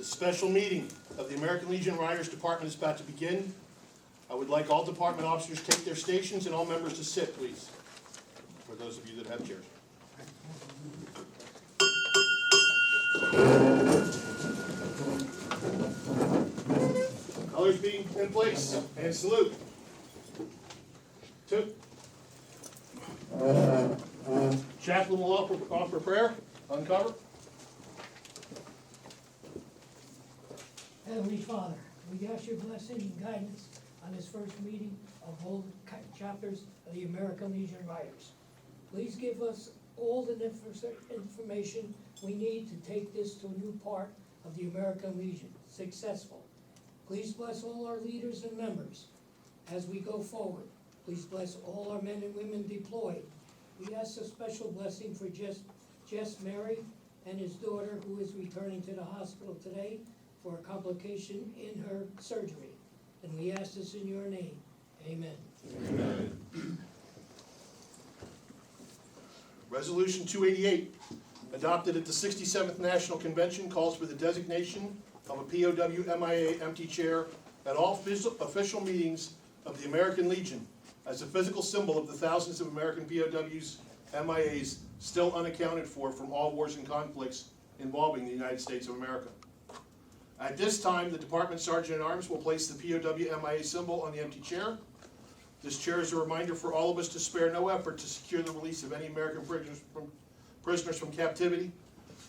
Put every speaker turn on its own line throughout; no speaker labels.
The special meeting of the American Legion Riders Department is about to begin. I would like all department officers to take their stations and all members to sit, please, for those of you that have chairs. Colors being in place, and salute. 2. Chaplain will offer prayer. Uncover.
Heavenly Father, we ask your blessing and guidance on this first meeting of all chapters of the American Legion Riders. Please give us all the information we need to take this to a new part of the American Legion, successful. Please bless all our leaders and members as we go forward. Please bless all our men and women deployed. We ask a special blessing for Jess Mary and his daughter, who is returning to the hospital today for a complication in her surgery. And we ask this in your name. Amen.
Amen. Resolution 288, adopted at the 67th National Convention, calls for the designation of a POW MIA empty chair at all official meetings of the American Legion as a physical symbol of the thousands of American POWs, MIAs, still unaccounted for from all wars and conflicts involving the United States of America. At this time, the Department Sergeant-at-Arms will place the POW MIA symbol on the empty chair. This chair is a reminder for all of us to spare no effort to secure the release of any American prisoners from captivity,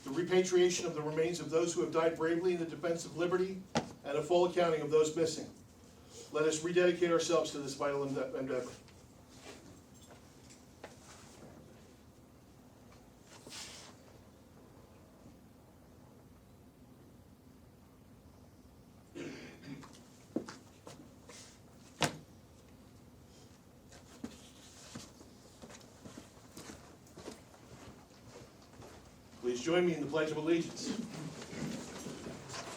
the repatriation of the remains of those who have died bravely in the defense of liberty, and a full accounting of those missing. Let us rededicate ourselves to this vital endeavor. Please join me in the Pledge of Allegiance.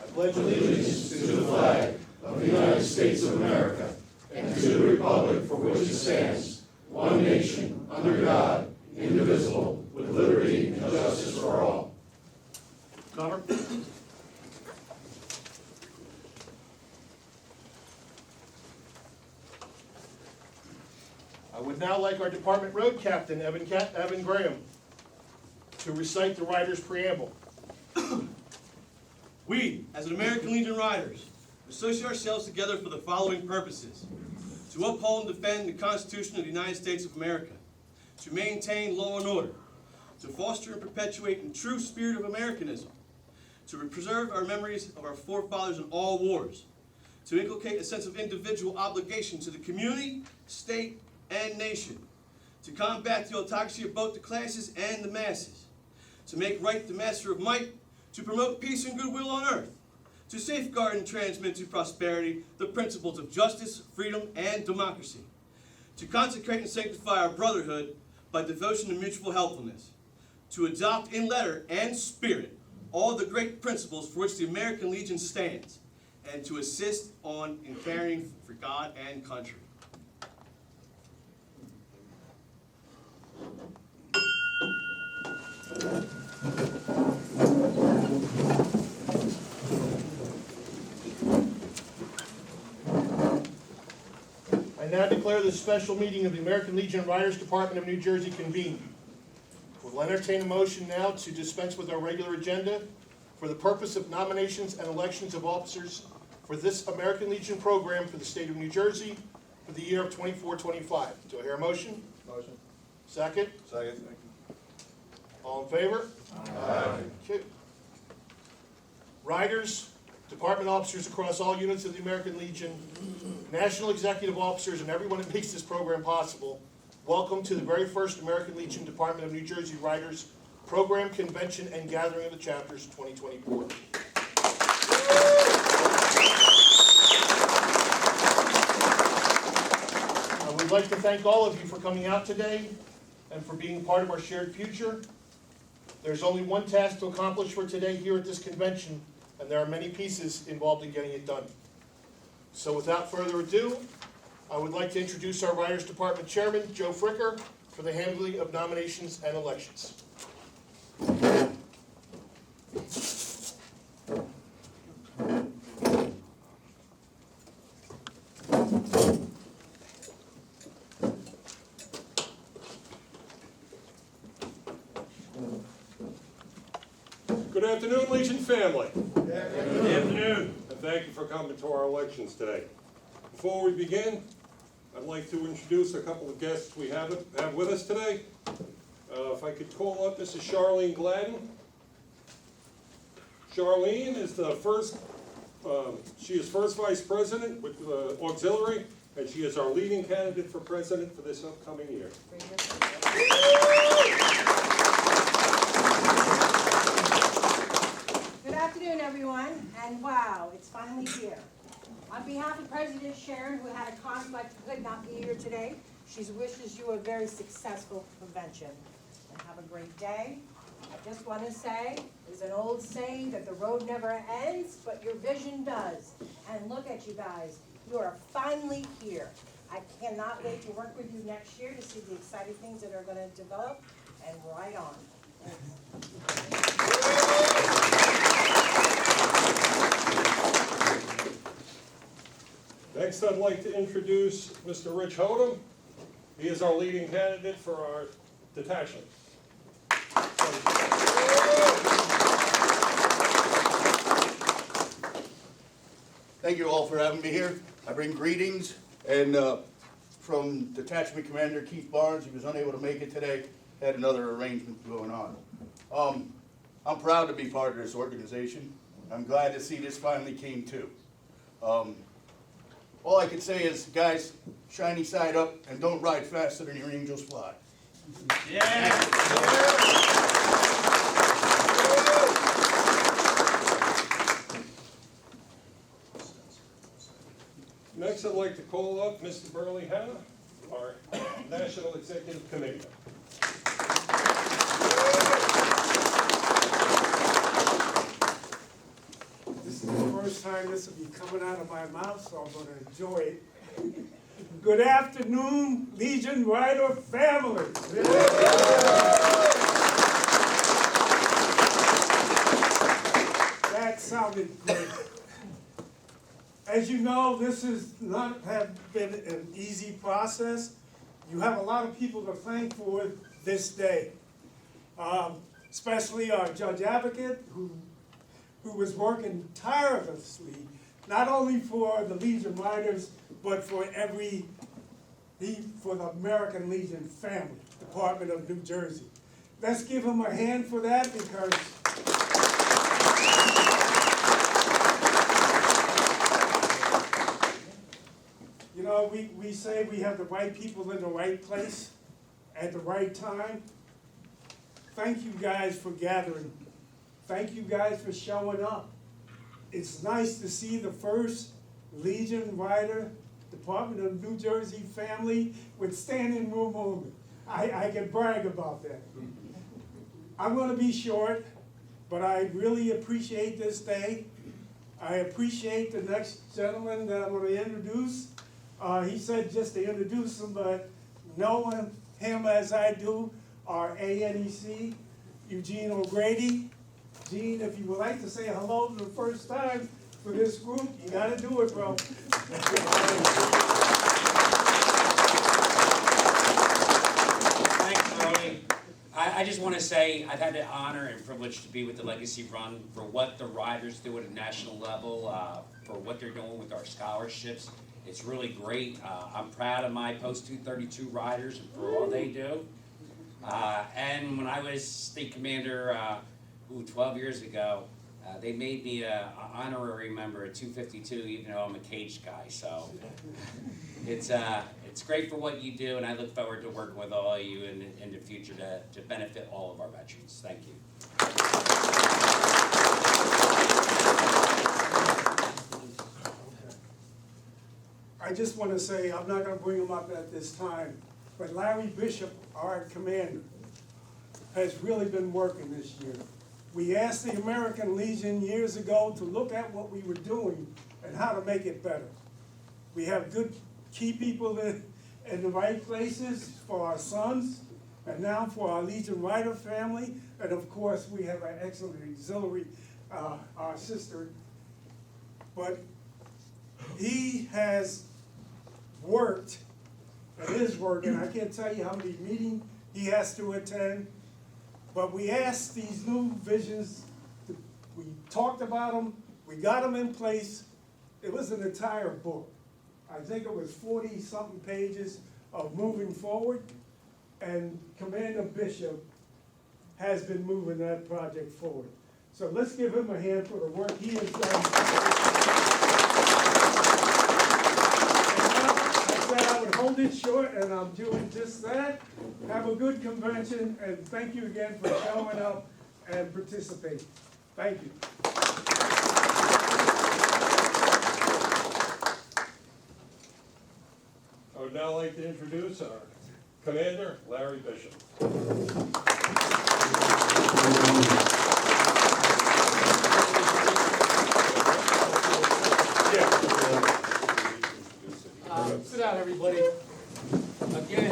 I pledge allegiance
to the flag of the United States of America and to the republic for which it stands, one nation, under God, indivisible, with liberty and justice for all.
Cover. I would now like our Department Road Captain, Evan Graham, to recite the Riders' Preamble.
We, as an American Legion Riders, associate ourselves together for the following purposes: to uphold and defend the Constitution of the United States of America, to maintain law and order, to foster and perpetuate the true spirit of Americanism, to preserve our memories of our forefathers in all wars, to inculcate a sense of individual obligation to the community, state, and nation, to combat the autocracy of both the classes and the masses, to make right the master of might, to promote peace and goodwill on earth, to safeguard and transmit to prosperity the principles of justice, freedom, and democracy, to consecrate and sanctify our brotherhood by devotion and mutual helpfulness, to adopt in letter and spirit all the great principles for which the American Legion stands, and to assist in caring for God and country.
I now declare this special meeting of the American Legion Riders Department of New Jersey convened. We'll entertain a motion now to dispense with our regular agenda for the purpose of nominations and elections of officers for this American Legion program for the state of New Jersey for the year of 24-25. Do I hear a motion?
Motion.
Second?
Second.
All in favor?
Aye.
Okay. Riders, department officers across all units of the American Legion, national executive officers, and everyone that makes this program possible, welcome to the very first American Legion Department of New Jersey Riders Program, Convention, and Gathering of the Chapters 2024. I would like to thank all of you for coming out today and for being part of our shared future. There's only one task to accomplish for today here at this convention, and there are many pieces involved in getting it done. So without further ado, I would like to introduce our Riders Department Chairman, Joe Fricker, for the handling of nominations and elections.
afternoon, Legion family.
Good afternoon.
And thank you for coming to our elections today. Before we begin, I'd like to introduce a couple of guests we have with us today. If I could call up Mrs. Charlene Gladden. Charlene is the first, she is first vice president with auxiliary, and she is our leading candidate for president for this upcoming year.
Good afternoon, everyone, and wow, it's finally here. On behalf of President Sharon, who had a conflict and could not be here today, she wishes you a very successful convention. And have a great day. I just want to say, there's an old saying that the road never ends, but your vision does. And look at you guys, you are finally here. I cannot wait to work with you next year to see the exciting things that are going to develop, and right on.
Next, I'd like to introduce Mr. Rich Hodem. He is our leading candidate for our detachment.
Thank you all for having me here. I bring greetings, and from Detachment Commander Keith Barnes. He was unable to make it today, had another arrangement going on. I'm proud to be part of this organization. I'm glad to see this finally came to. All I can say is, guys, shiny side up and don't ride faster than your angels fly.
Next, I'd like to call up Mr. Burley Hanna, our National Executive Committee.
This is the first time this will be coming out of my mouth, so I'm going to enjoy it. Good afternoon, Legion Rider family. That sounded great. As you know, this has not have been an easy process. You have a lot of people to thank for this day, especially our judge advocate who was working tirelessly, not only for the Legion Riders, but for the American Legion family, Department of New Jersey. Let's give him a hand for that, because you know, we say we have the right people in the right place at the right time. Thank you guys for gathering. Thank you guys for showing up. It's nice to see the first Legion Rider, Department of New Jersey family with standing room only. I can brag about that. I'm going to be short, but I really appreciate this day. I appreciate the next gentleman that I'm going to introduce. He said just to introduce him, but knowing him as I do, our ANEC, Eugene O'Grady. Gene, if you would like to say hello for the first time for this group, you got to do it, bro.
Thanks, Tony. I just want to say I've had the honor and privilege to be with the Legacy Run for what the riders do at a national level, for what they're doing with our scholarships. It's really great. I'm proud of my post-232 riders and for all they do. And when I was state commander 12 years ago, they made me an honorary member at 252, even though I'm a caged guy. So it's great for what you do, and I look forward to working with all of you in the future to benefit all of our veterans. Thank you.
I just want to say, I'm not going to bring him up at this time, but Larry Bishop, our commander, has really been working this year. We asked the American Legion years ago to look at what we were doing and how to make it better. We have good key people in the right places for our sons, and now for our Legion Rider family, and of course we have an excellent auxiliary, our sister. But he has worked and is working. I can't tell you how many meetings he has to attend. But we ask these new visions to We talked about them, we got them in place. It was an entire book. I think it was 40-something pages of moving forward. And Commander Bishop has been moving that project forward. So let's give him a hand for the work he has done. And now, I said I would hold it short, and I'm doing just that. Have a good convention, and thank you again for showing up and participating. Thank you.
I would now like to introduce our Commander, Larry Bishop.
Sit down, everybody. Again,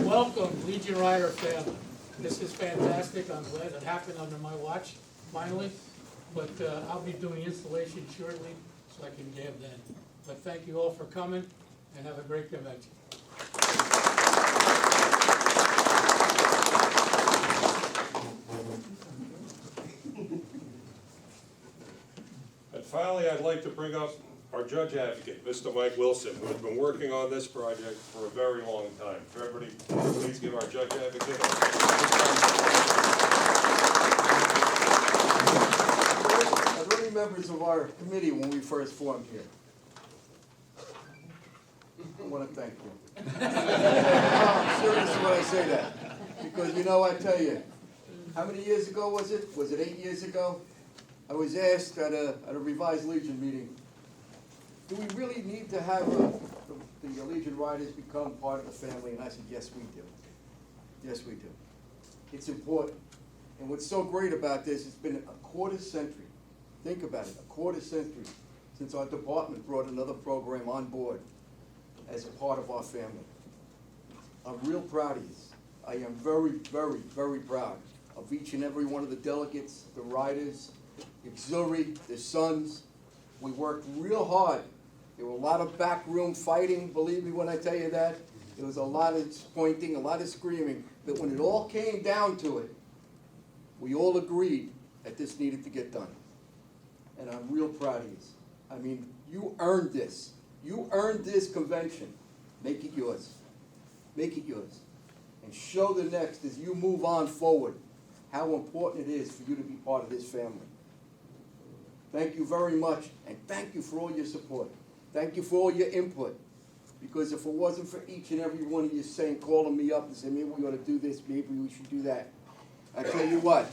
welcome, Legion Rider family. This is fantastic. I'm glad it happened under my watch, finally. But I'll be doing installation shortly, so I can gab then. But thank you all for coming, and have a great convention.
And finally, I'd like to bring up our judge advocate, Mr. Mike Wilson, who has been working on this project for a very long time. So everybody, please give our judge advocate
Are there any members of our committee when we first formed here? I want to thank you. I'm serious when I say that. Because you know, I tell you, how many years ago was it? Was it 8 years ago? I was asked at a Revised Legion meeting, do we really need to have the Legion Riders become part of the family? And I said, yes, we do. Yes, we do. It's important. And what's so great about this, it's been a quarter century. Think about it, a quarter century since our department brought another program on board as a part of our family. I'm real proud of you. I am very, very, very proud of each and every one of the delegates, the riders, the auxiliary, the sons. We worked real hard. There were a lot of backroom fighting, believe me when I tell you that. There was a lot of pointing, a lot of screaming, but when it all came down to it, we all agreed that this needed to get done. And I'm real proud of you. I mean, you earned this. You earned this convention. Make it yours. Make it yours. And show the next, as you move on forward, how important it is for you to be part of this family. Thank you very much, and thank you for all your support. Thank you for all your input. Because if it wasn't for each and every one of you saying, calling me up and saying, maybe we ought to do this, maybe we should do that. I tell you what,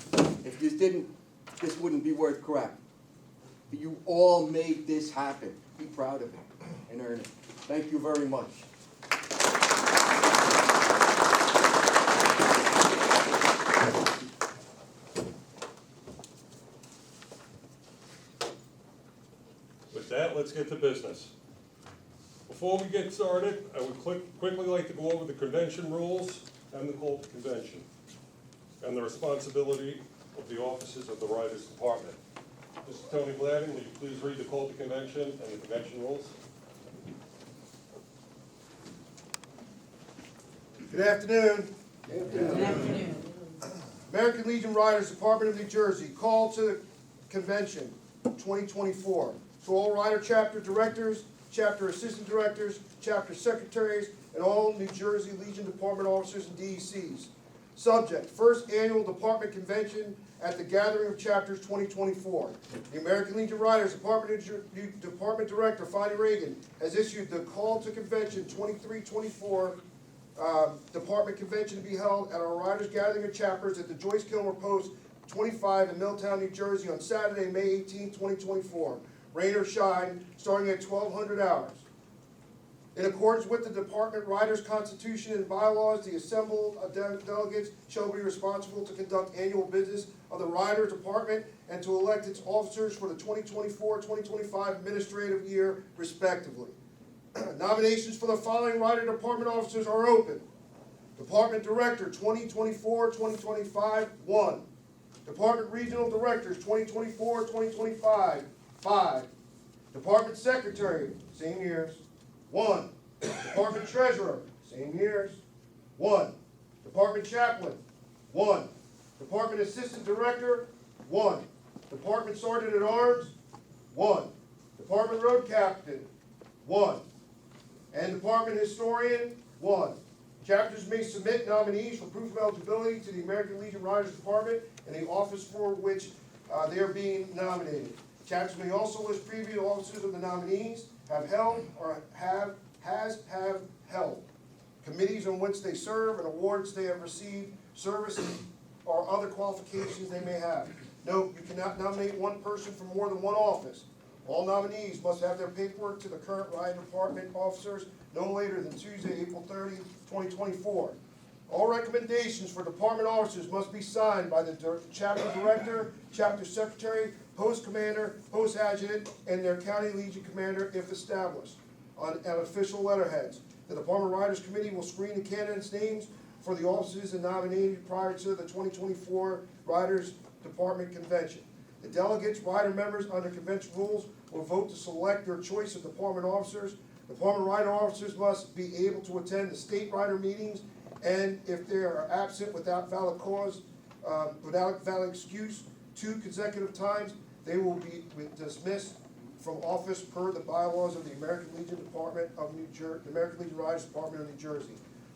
if you didn't, this wouldn't be worth crap. But you all made this happen. Be proud of it and earn it. Thank you very much.
With that, let's get to business. Before we get started, I would quickly like to go over the convention rules and the call to convention, and the responsibility of the officers of the Riders Department. Mr. Tony Gladden, will you please read the call to convention and the convention rules?
Good afternoon.
Good afternoon.
American Legion Riders, Department of New Jersey, call to the convention 2024. To all rider chapter directors, chapter assistant directors, chapter secretaries, and all New Jersey Legion Department officers and DECs. Subject, first annual department convention at the Gathering of Chapters 2024. The American Legion Riders Department Director, Fonnie Reagan, has issued the call to convention 23-24 department convention to be held at our Riders Gathering of Chapters at the Joyce Kilmer Post 25 in Milltown, New Jersey on Saturday, May 18, 2024. Rain or shine, starting at 1200 hours. In accordance with the Department Riders Constitution and bylaws, the assembled delegates shall be responsible to conduct annual business of the Riders Department and to elect its officers for the 2024-2025 administrative year, respectively. Nominations for the following Rider Department officers are open. Department Director 2024-2025, 1. Department Regional Directors 2024-2025, 5. Department Secretary, same years, 1. Department Treasurer, same years, 1. Department Chaplain, 1. Department Assistant Director, 1. Department Sergeant at Arms, 1. Department Road Captain, 1. And Department Historian, 1. Chapters may submit nominees for proof of eligibility to the American Legion Riders Department and the office for which they are being nominated. Chapters may also list previous officers of the nominees have held or have held, committees on which they serve, and awards they have received, services or other qualifications they may have. Note, you cannot nominate one person for more than one office. All nominees must have their paperwork to the current Riding Department officers no later than Tuesday, April 30, 2024. All recommendations for department officers must be signed by the chapter director, chapter secretary, post commander, post adjutant, and their county legion commander if established on official letterheads. The Department Riders Committee will screen the candidates' names for the officers and nominated prior to the 2024 Riders Department Convention. The delegates, rider members under convention rules, will vote to select their choice of department officers. Department rider officers must be able to attend the state rider meetings, and if they are absent without valid cause, without valid excuse, 2 consecutive times, they will be dismissed from office per the bylaws of the American Legion Department of New Jersey, the American Legion Riders Department of New Jersey.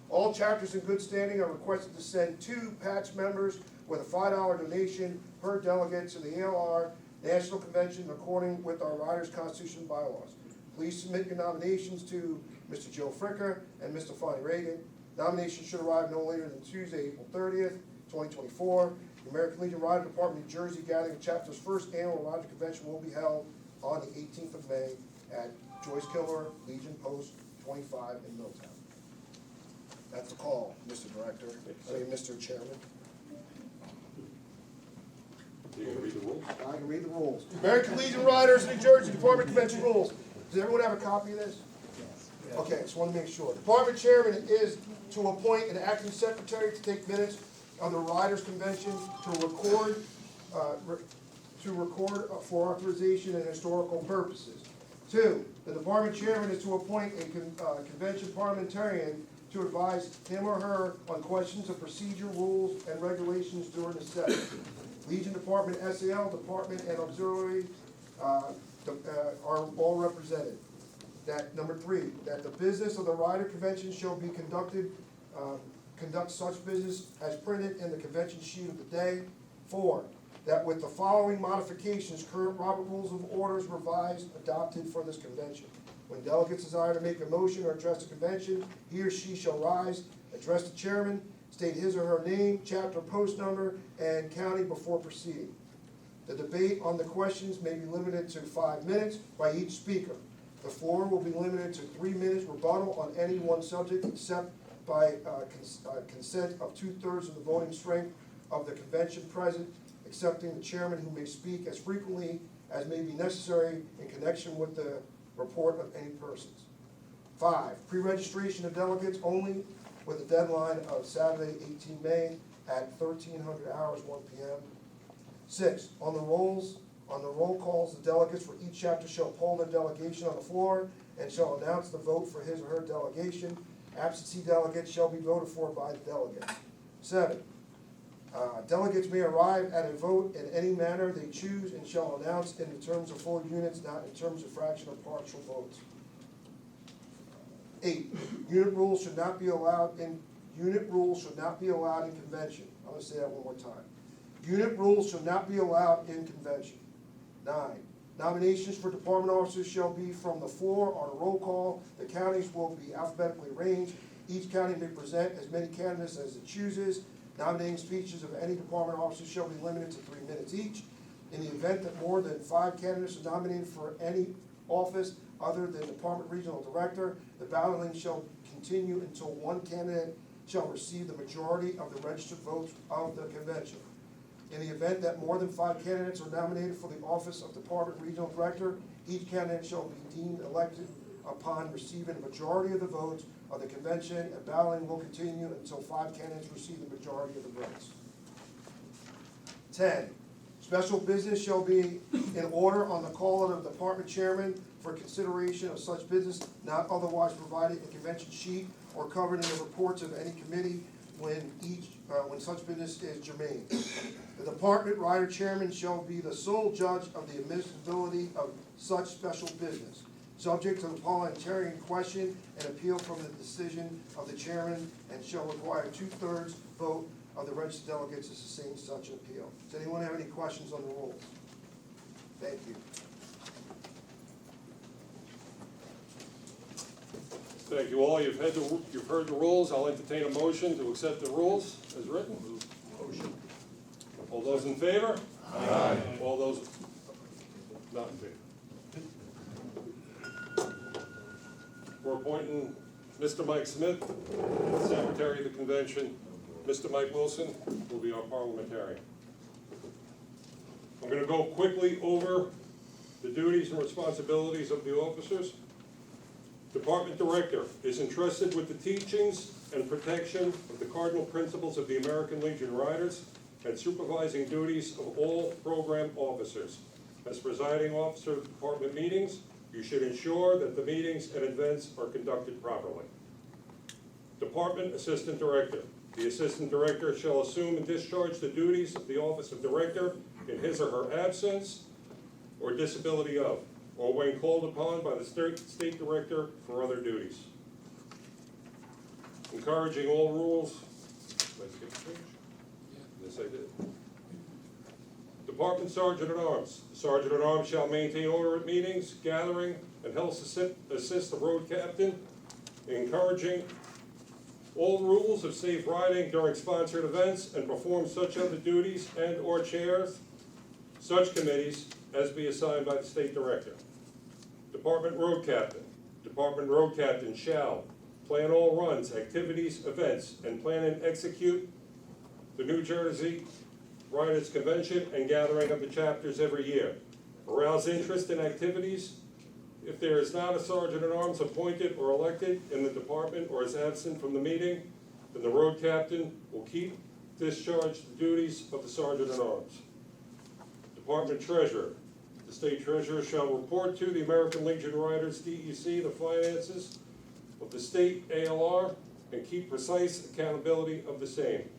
All chapters in good standing are requested to send 2 patch members with a $5 donation per delegate to the ALR National Convention according with our Riders Constitution and bylaws. Please submit your nominations to Mr. Joe Fricker and Mr. Fonnie Reagan. Nominations should arrive no later than Tuesday, April 30th, 2024. The American Legion Rider Department of New Jersey Gathering of Chapter's first annual Rider Convention will be held on the 18th of May at Joyce Kilmer Legion Post 25 in Milltown. That's the call, Mr. Director, Mr. Chairman.
You can read the rules.
I can read the rules. American Legion Riders, New Jersey Department Convention rules. Does everyone have a copy of this? Okay, just want to make sure. Department Chairman is to appoint an acting secretary to take minutes of the Riders Convention to record for authorization and historical purposes. 2, the Department Chairman is to appoint a convention parliamentarian to advise him or her on questions of procedure, rules, and regulations during the session. Legion Department, SAL Department, and Auxiliary are all represented. That, number 3, that the business of the Rider Convention shall be conduct such business as printed in the convention sheet of the day. 4, that with the following modifications, current Robert Rules of Orders revised, adopted for this convention. When delegates desire to make a motion or address the convention, he or she shall rise, address the chairman, state his or her name, chapter, post number, and county before proceeding. The debate on the questions may be limited to 5 minutes by each speaker. The floor will be limited to 3 minutes rebuttal on any one subject except by consent of 2/3 of the voting strength of the convention present, excepting the chairman, who may speak as frequently as may be necessary in connection with the report of any persons. 5, pre-registration of delegates only, with a deadline of Saturday, 18 May at 1300 hours, 1 p.m. 6, on the roll calls, the delegates for each chapter shall poll their delegation on the floor and shall announce the vote for his or her delegation. Absentee delegates shall be voted for by the delegates. 7, delegates may arrive at a vote in any manner they choose and shall announce in the terms of full units, not in terms of fraction or partial votes. 8, unit rules should not be allowed in convention. I'm going to say that one more time. Unit rules should not be allowed in convention. 9, nominations for department officers shall be from the floor on a roll call. The counties will be alphabetically arranged. Each county may present as many candidates as it chooses. Nominating speeches of any department officer shall be limited to 3 minutes each. In the event that more than 5 candidates are nominated for any office other than Department Regional Director, the balloting shall continue until one candidate shall receive the majority of the registered votes of the convention. In the event that more than 5 candidates are nominated for the office of Department Regional Director, each candidate shall be deemed elected upon receiving a majority of the votes of the convention, and balloting will continue until 5 candidates receive the majority of the votes. 10, special business shall be in order on the call of the department chairman for consideration of such business not otherwise provided in convention sheet or covered in the reports of any committee
when such business is germane. The department rider chairman shall be the sole judge of the admissibility of such special business, subject to the parliamentarian question and appeal from the decision of the chairman, and shall require 2/3 vote of the registered delegates to sustain such an appeal. Does anyone have any questions on the rules? Thank you.
Thank you all. You've heard the rules. I'll entertain a motion to accept the rules as written. Motion. All those in favor? Aye. All those not in favor? We're appointing Mr. Mike Smith, Secretary of the Convention. Mr. Mike Wilson will be our parliamentarian. I'm going to go quickly over the duties and responsibilities of the officers. Department Director is entrusted with the teachings and protection of the cardinal principles of the American Legion Riders and supervising duties of all program officers. As presiding officer of department meetings, you should ensure that the meetings and events are conducted properly. Department Assistant Director. The Assistant Director shall assume and discharge the duties of the Office of Director in his or her absence or disability of, or when called upon by the State Director for other duties. Encouraging all rules. Did I skip a page? Yes, I did. Department Sergeant at Arms. The Sergeant at Arms shall maintain order at meetings, gathering, and help assist the road captain, encouraging all rules of safe riding during sponsored events, and perform such other duties and or chairs such committees as be assigned by the State Director. Department Road Captain. Department Road Captain shall plan all runs, activities, events, and plan and execute the New Jersey Riders Convention and gathering of the chapters every year. Arouse interest in activities. If there is not a Sergeant at Arms appointed or elected in the department or is absent from the meeting, then the road captain will discharge the duties of the Sergeant at Arms. Department Treasurer. The State Treasurer shall report to the American Legion Riders, DEC, the finances of the State ALR and keep precise accountability of the same.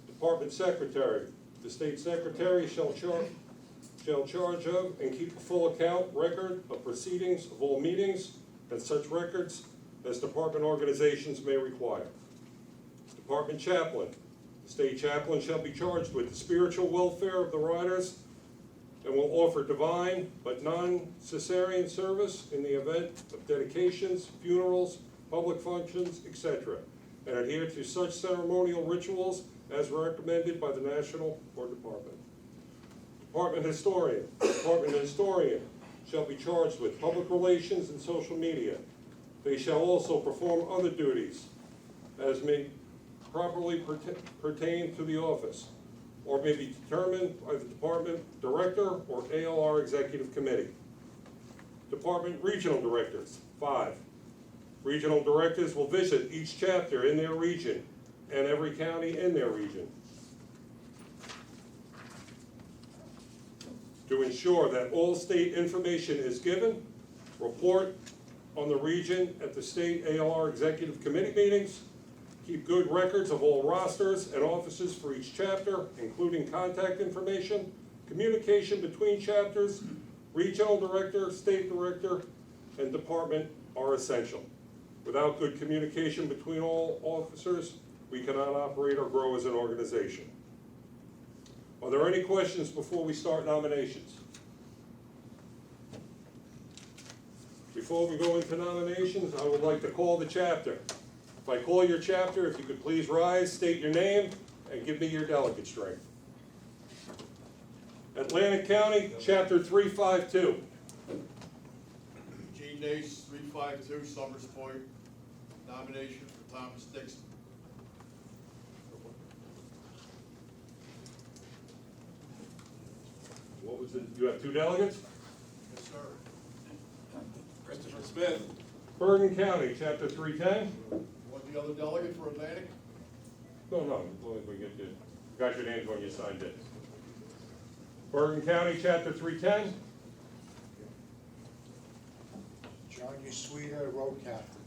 Department Secretary. The State Secretary shall charge of and keep a full account record of proceedings of all meetings and such records as department organizations may require. Department Chaplain. The State Chaplain shall be charged with the spiritual welfare of the riders and will offer divine but non-Caesarean service in the event of dedications, funerals, public functions, etc., and adhere to such ceremonial rituals as recommended by the National or Department. Department Historian. Department Historian shall be charged with public relations and social media. They shall also perform other duties as may properly pertain to the office, or may be determined by the Department Director or ALR Executive Committee. Department Regional Directors. 5. Regional Directors will visit each chapter in their region and every county in their region to ensure that all state information is given, report on the region at the State ALR Executive Committee meetings, keep good records of all rosters and offices for each chapter, including contact information, communication between chapters, regional director, state director, and department are essential. Without good communication between all officers, we cannot operate or grow as an organization. Are there any questions before we start nominations? Before we go into nominations, I would like to call the chapter. If I call your chapter, if you could please rise, state your name, and give me your delegate strength. Atlantic County, Chapter 352.
Gene Nace, 352 Summers Point, nomination for Thomas Dixon.
What was it? You have 2 delegates?
Yes, sir. Christopher Smith.
Bergen County, Chapter 310.
Want the other delegate for Atlantic?
No, as long as we get you, got your names when you signed it. Bergen County, Chapter 310.
John Uswita, road captain.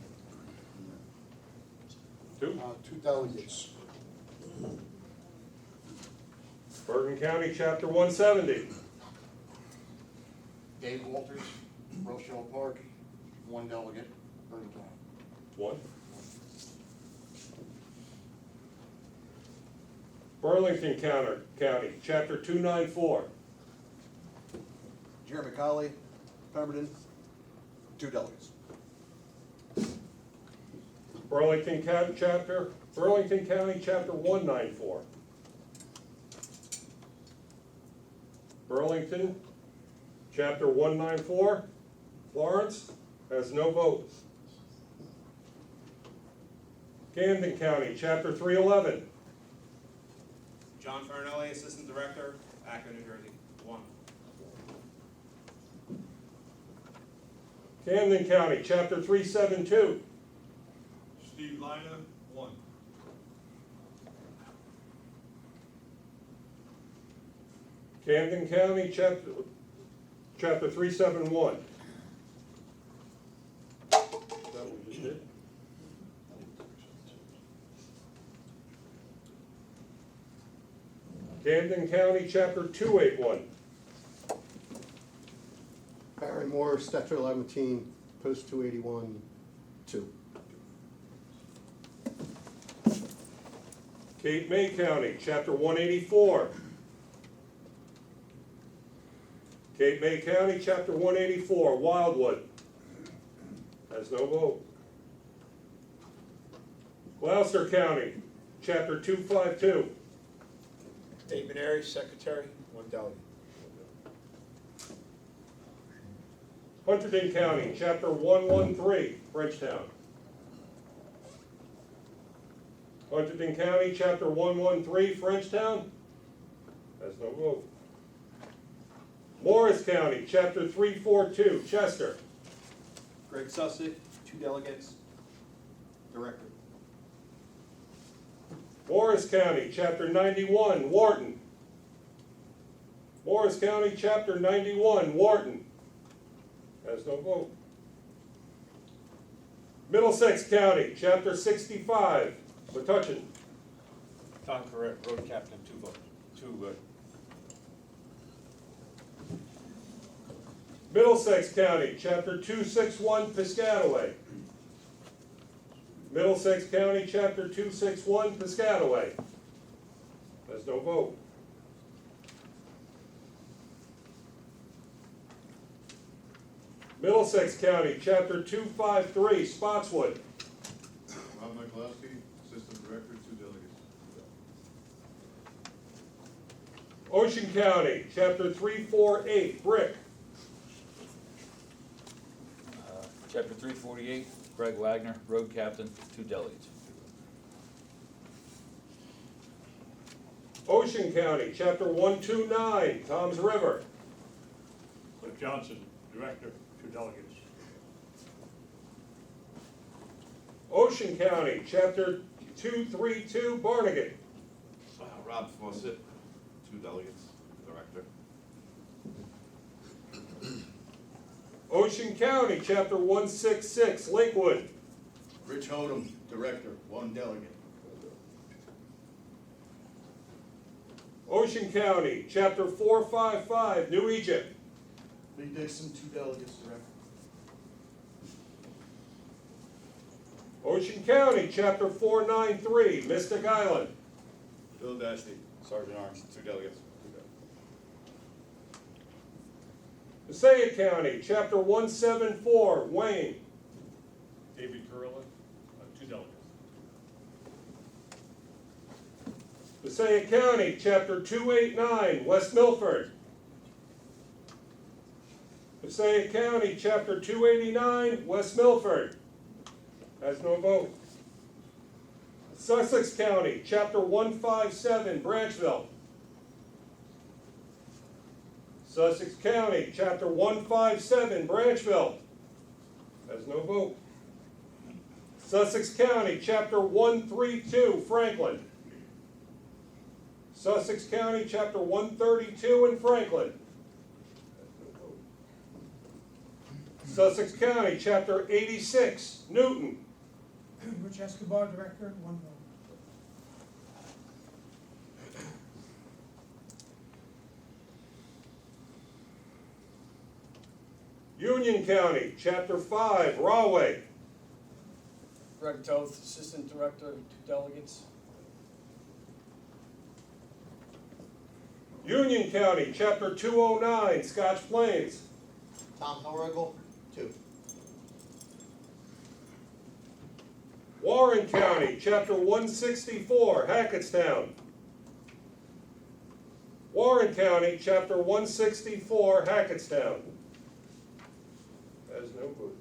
Two.
2 delegates.
Bergen County, Chapter 170.
Dave Walters, Rochelle Park, 1 delegate, Bergen County.
1. Burlington County, Chapter 294.
Jeremy Colley, Pemberton, 2 delegates.
Burlington County, Chapter 194. Burlington, Chapter 194. Florence has no vote. Camden County, Chapter 311.
John Farinelli, Assistant Director, Akron, New Jersey, 1.
Camden County, Chapter 372.
Steve Lina, 1.
Camden County, Chapter 371. Is that what we just did? Camden County, Chapter 281.
Barry Moore, Statute 11, Post 281, 2.
Cape May County, Chapter 184. Cape May County, Chapter 184, Wildwood. Has no vote. Gloucester County, Chapter 252.
Dave Maneri, Secretary, 1 delegate.
Hunterdon County, Chapter 113, Bridgetown. Hunterdon County, Chapter 113, Frenchtown. Has no vote. Morris County, Chapter 342, Chester.
Greg Sussick, 2 delegates, Director.
Morris County, Chapter 91, Wharton. Morris County, Chapter 91, Wharton. Has no vote. Middlesex County, Chapter 65, Metuchen.
Tom Correct, Road Captain, 2 votes, 2.
Middlesex County, Chapter 261, Piscataway. Middlesex County, Chapter 261, Piscataway. Has no vote. Middlesex County, Chapter 253, Spotswood.
Rob Michaelowski, Assistant Director, 2 delegates.
Ocean County, Chapter 348, Brick.
Chapter 348, Greg Wagner, Road Captain, 2 delegates.
Ocean County, Chapter 129, Toms River.
Cliff Johnson, Director, 2 delegates.
Ocean County, Chapter 232, Barnegat.
Rob Fawcett, 2 delegates, Director.
Ocean County, Chapter 166, Lakewood.
Rich Odom, Director, 1 delegate.
Ocean County, Chapter 455, New Egypt.
Lee Dixon, 2 delegates, Director.
Ocean County, Chapter 493, Mystic Island.
Bill Dasty, Sergeant Arms, 2 delegates.
Passaic County, Chapter 174, Wayne.
David Carilla, 2 delegates.
Passaic County, Chapter 289, West Milford. Passaic County, Chapter 289, West Milford. Has no vote. Sussex County, Chapter 157, Branchville. Sussex County, Chapter 157, Branchville. Has no vote. Sussex County, Chapter 132, Franklin. Sussex County, Chapter 132 in Franklin. Sussex County, Chapter 86, Newton.
Rich Escobar, Director, 1 vote.
Union County, Chapter 5, Rahway.
Greg Toth, Assistant Director, 2 delegates.
Union County, Chapter 209, Scotch Plains.
Tom Hilrigal, 2.
Warren County, Chapter 164, Hackettstown. Warren County, Chapter 164, Hackettstown. That is no good.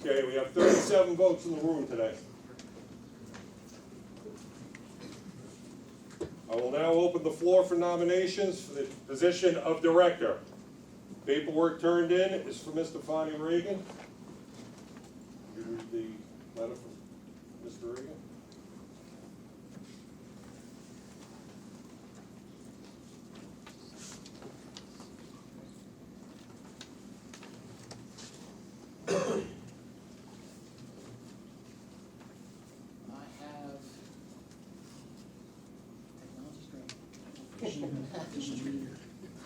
Okay, we have 37 votes in the room today. I will now open the floor for nominations for the position of director. Paperwork turned in is for Mr. Fonnie Reagan. You read the letter from Mr. Reagan.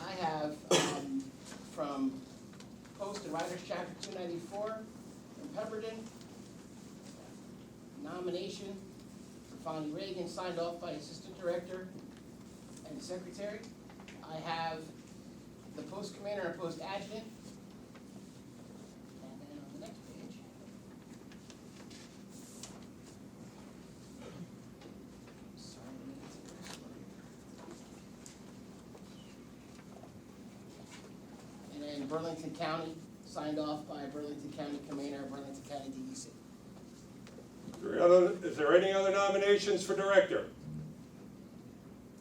I have from Post and Riders Chapter 294 from Pemberton, nomination for Fonnie Reagan, signed off by Assistant Director and Secretary. I have the Post Commander and Post Adjutant. And then on the next page, and then Burlington County, signed off by Burlington County Commander, Burlington County DEC.
Is there any other nominations for director?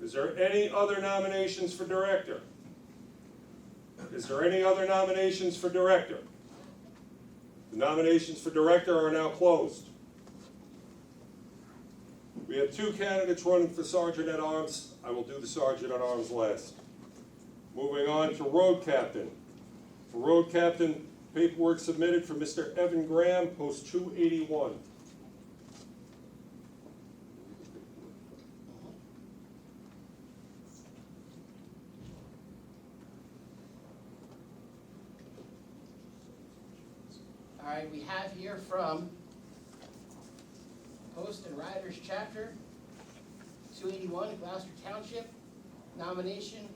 Is there any other nominations for director? Is there any other nominations for director? The nominations for director are now closed. We have 2 candidates running for Sergeant at Arms. I will do the Sergeant at Arms last. Moving on to Road Captain. For Road Captain, paperwork submitted for Mr. Evan Graham, Post 281.
All right, we have here from Post and Riders Chapter 281, Gloucester Township, nomination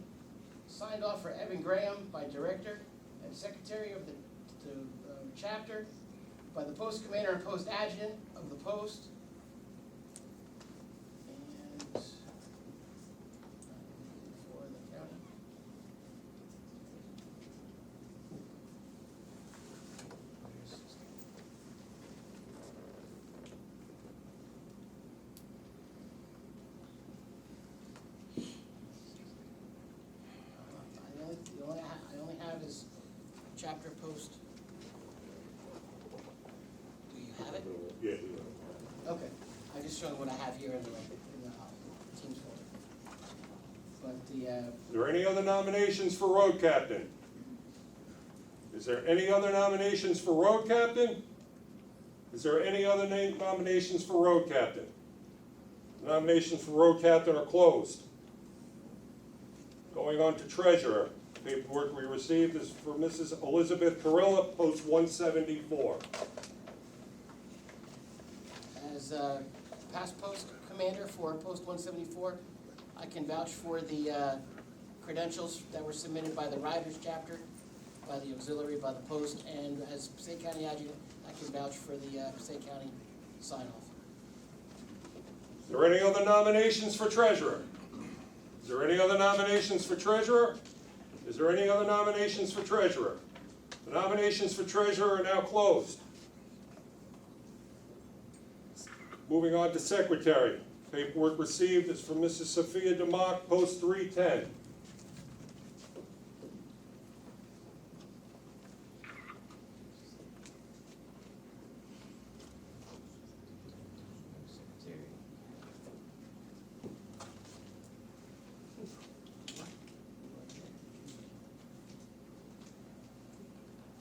signed off for Evan Graham by Director and Secretary of the chapter, by the Post Commander and Post Adjutant of the Post. And for the county. I only have his chapter post. Do you have it?
Yeah.
Okay, I just showed what I have here in the Teams folder. But the,
Is there any other nominations for Road Captain? Is there any other nominations for Road Captain? Is there any other nominations for Road Captain? Nominations for Road Captain are closed. Going on to Treasurer. Paperwork we received is for Mrs. Elizabeth Carilla, post 174.
As past post commander for post 174, I can vouch for the credentials that were submitted by the Riders chapter, by the auxiliary, by the post, and as Passaic County adjutant, I can vouch for the Passaic County sign-off.
Is there any other nominations for treasurer? Is there any other nominations for treasurer? Is there any other nominations for treasurer? The nominations for treasurer are now closed. Moving on to secretary. Paperwork received is from Mrs. Sophia DeMock, post 310.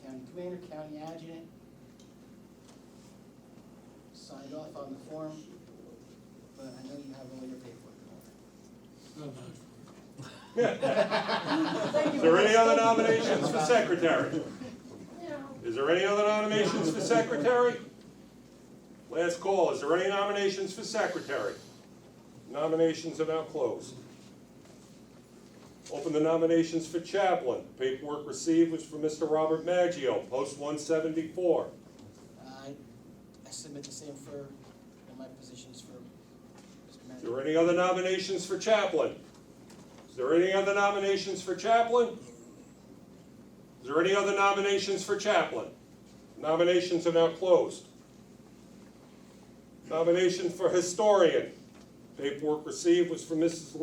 County commander, county adjutant, signed off on the form, but I know you have all your paperwork in order.
Is there any other nominations for secretary? Is there any other nominations for secretary? Last call, is there any nominations for secretary? Nominations are now closed. Open the nominations for chaplain. Paperwork received was for Mr. Robert Maggio, post 174.
I submit the same for my positions for Mr.
Is
Manager.
there any other nominations for chaplain? Is there any other nominations for chaplain? Is there any other nominations for chaplain? Nominations are now closed. Nomination for historian. Paperwork received was for Mrs.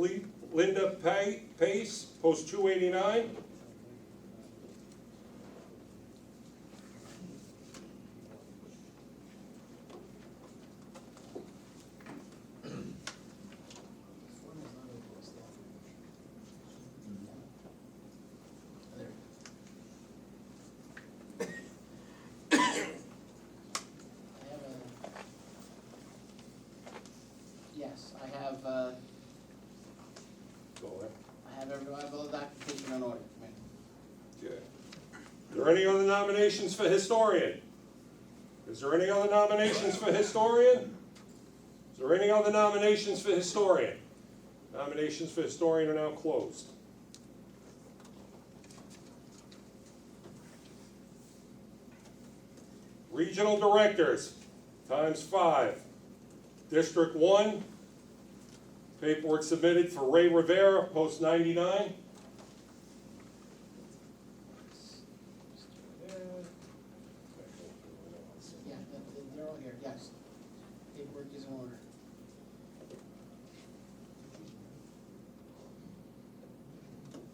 Linda Pace, post 289.
Yes, I have
Go ahead.
I have all the documentation in order, Commander.
Okay. Is there any other nominations for historian? Is there any other nominations for historian? Is there any other nominations for historian? Nominations for historian are now closed. Regional directors, ×5. District 1, paperwork submitted for Ray Rivera, post 99.
Yeah, they're all here, yes. Paperwork is in order.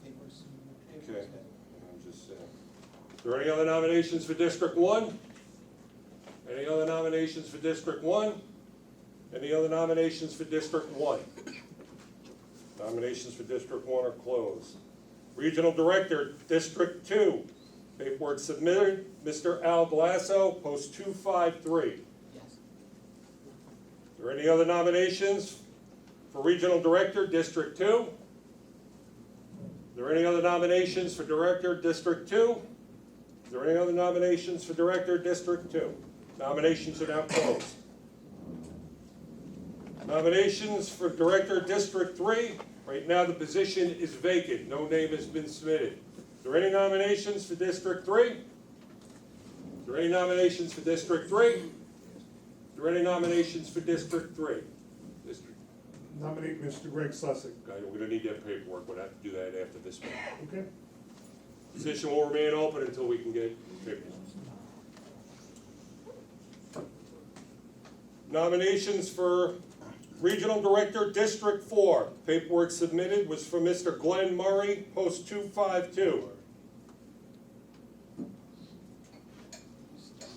Paperwork's
Okay,
good.
I'm just saying. Is there any other nominations for District 1? Any other nominations for District 1? Any other nominations for District 1? Nominations for District 1 are closed. Regional Director, District 2. Paperwork submitted, Mr. Al Glasso, post 253.
Yes.
Is there any other nominations for Regional Director, District 2? Is there any other nominations for Director, District 2? Is there any other nominations for Director, District 2? Nominations are now closed. Nominations for Director, District 3. Right now, the position is vacant. No name has been submitted. Is there any nominations for District 3? Is there any nominations for District 3? Is there any nominations for District 3? District.
Nominate Mr. Greg Sussick.
Okay, we're gonna need that paperwork. We'll have to do that after this meeting.
Okay.
Position will remain open until we can get paperwork. Nominations for Regional Director, District 4. Paperwork submitted was for Mr. Glenn Murray, post 252.
Mr.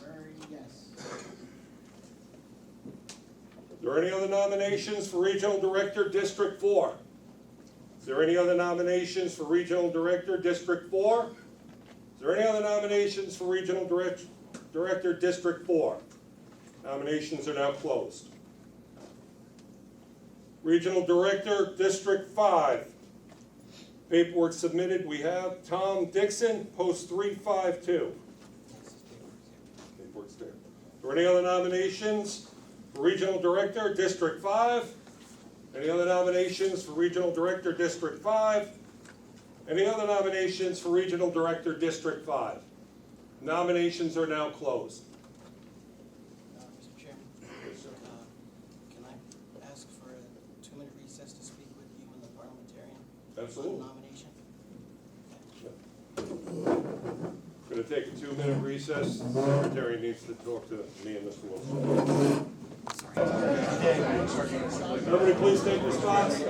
Murray, yes.
Is there any other nominations for Regional Director, District 4? Is there any other nominations for Regional Director, District 4? Is there any other nominations for Regional Director, District 4? Nominations are now closed. Regional Director, District 5. Paperwork submitted, we have Tom Dixon, post 352. Paperwork's there. Are there any other nominations for Regional Director, District 5? Any other nominations for Regional Director, District 5? Any other nominations for Regional Director, District 5? Nominations are now closed.
Mr. Chairman, can I ask for a 2-minute recess to speak with you and the parliamentarian?
Absolutely.
On nomination?
Going to take a 2-minute recess. The Secretary needs to talk to me and Mr. Wilson. Everybody please take your spots.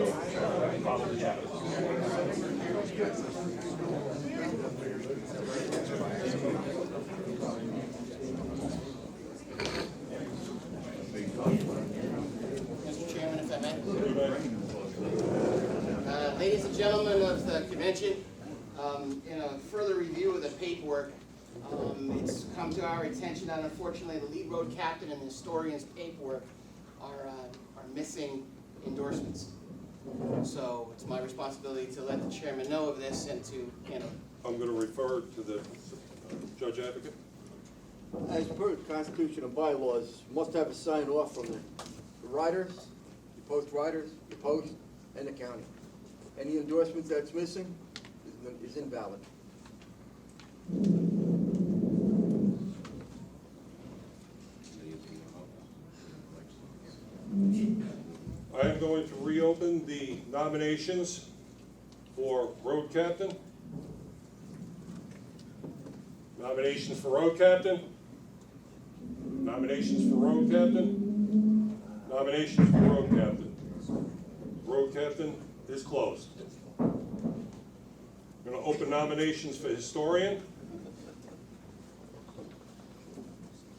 Mr. Chairman, if I may. Ladies and gentlemen of the convention, in a further review of the paperwork, it's come to our attention that unfortunately the lead road captain and the historian's paperwork are missing endorsements. So it's my responsibility to let the chairman know of this and to handle it.
I'm going to refer to the Judge Advocate.
As per the Constitution and bylaws, you must have a sign off from the riders, the post riders, the post, and the county. Any endorsement that's missing is invalid.
I am going to reopen the nominations for road captain. Nominations for road captain. Nominations for road captain. Nominations for road captain. Road captain is closed. I'm going to open nominations for historian.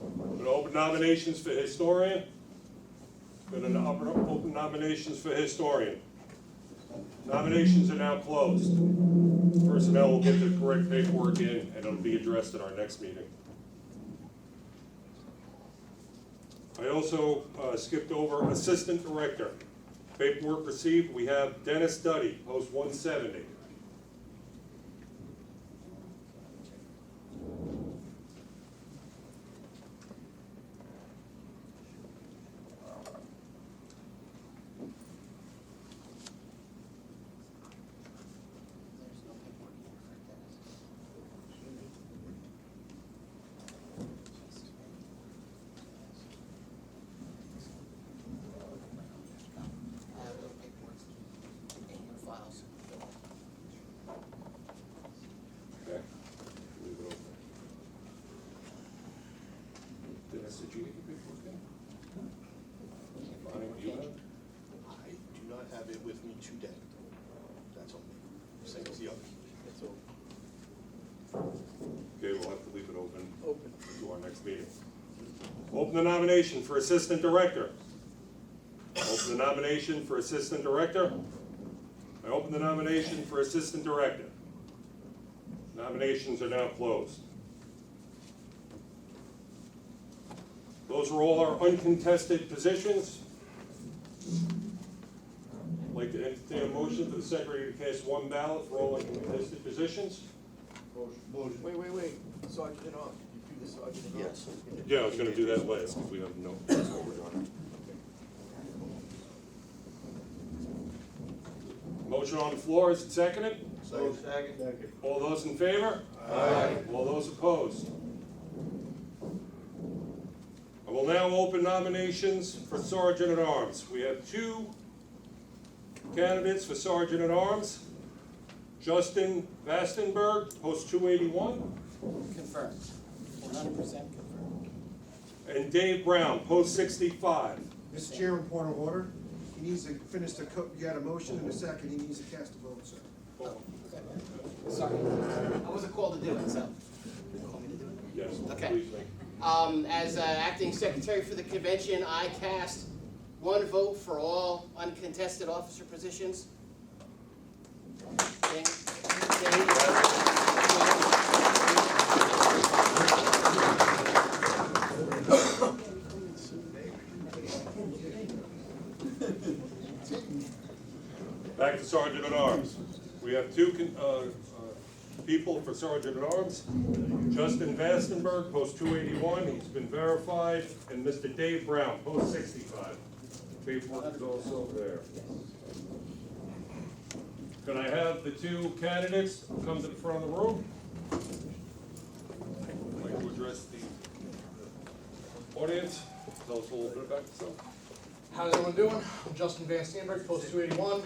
I'm going to open nominations for historian. I'm going to open nominations for historian. Nominations are now closed. Personnel will get the correct paperwork in and it'll be addressed at our next meeting. I also skipped over assistant director. Paperwork received, we have Dennis Duddy, post 170.
There's no paperwork here for Dennis. I have no paperwork in your files.
Okay. Leave it open. Dennis, did you get your paperwork in? Bonnie, do you have it?
I do not have it with me today. That's all. Same as the others.
That's all.
Okay, we'll have to leave it open
Open.
to our next meeting. Open the nomination for assistant director. Open the nomination for assistant director. I open the nomination for assistant director. Nominations are now closed. Those are all our uncontested positions. I'd like to entertain a motion for the secretary to cast one ballot for all uncontested positions.
Wait. Sergeant at arms. You do the sergeant at arms.
Yes.
Yeah, I was gonna do that last, because we have no. Motion on the floor, is it seconded?
Second.
All those in favor? Aye. All those opposed? I will now open nominations for Sergeant at Arms. We have 2 candidates for Sergeant at Arms. Justin Vastenberg, post 281,
Confirmed. 100% confirmed.
and Dave Brown, post 65.
Mr. Chairman, point of order. He needs to finish you got a motion and a second, he needs to cast a vote, sir.
Sorry, I wasn't called to do it, so. You called me to do it?
Yes,
Okay.
please.
As acting secretary for the convention, I cast 1 vote for all uncontested officer positions.
Back to Sergeant at Arms. We have two people for Sergeant at Arms. Justin Vastenberg, post 281, he's been verified, and Mr. Dave Brown, post 65. Paperwork is also there. Can I have the two candidates come to the front of the room? I'd like to address the audience. Tell us a little bit about yourself.
How's everyone doing? I'm Justin Van Steenberg, post 281.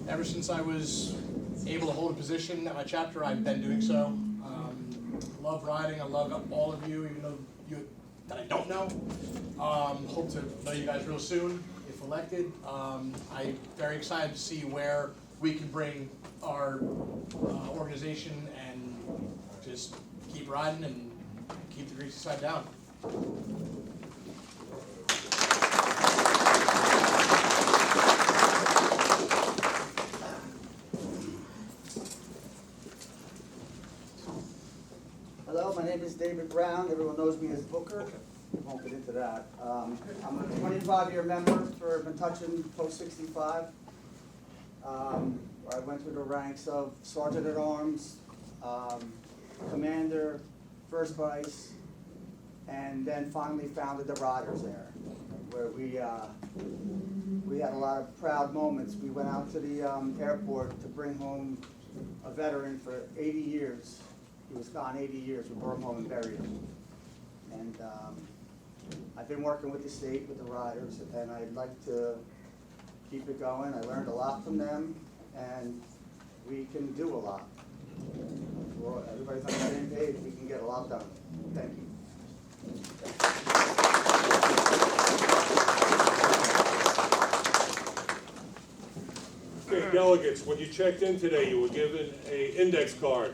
Ever since I was able to hold a position at my chapter, I've been doing so. Love riding. I love all of you, even though you that I don't know. Hope to know you guys real soon if elected. I'm very excited to see where we can bring our organization and just keep riding and keep the greasy side down.
Hello, my name is David Brown. Everyone knows me as Booker. I won't get into that. I'm a 25-year member for Metuchen Post 65. Where I went through the ranks of Sergeant at Arms, Commander, First Vice, and then finally founded the Riders there, where we had a lot of proud moments. We went out to the airport to bring home a veteran for 80 years. He was gone 80 years. We brought him home and buried him. And I've been working with the state, with the Riders, and I'd like to keep it going. I learned a lot from them, and we can do a lot. Well, everybody's on the same page. We can get a lot done. Thank you.
Okay, delegates, when you checked in today, you were given an index card.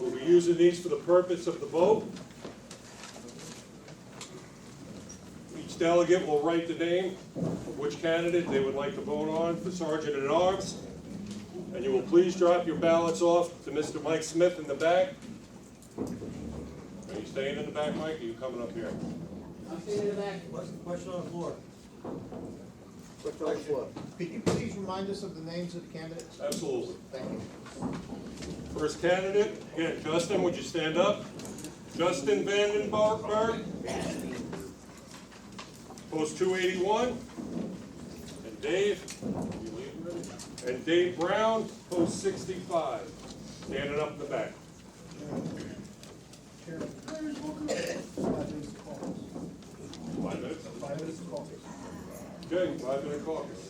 We'll be using these for the purpose of the vote. Each delegate will write the name of which candidate they would like to vote on for Sergeant at Arms. And you will please drop your ballots off to Mr. Mike Smith in the back. Are you staying in the back, Mike, or are you coming up here?
I'm staying in the back.
Question on the floor.
Question on the floor.
Could you please remind us of the names of the candidates?
Absolutely.
Thank you.
First candidate, again, Justin, would you stand up? Justin Vandenberg, post 281. And Dave, and Dave Brown, post 65. Standing up in the back.
5 minutes. 5 minutes of caucus.
Okay, 5-minute caucus.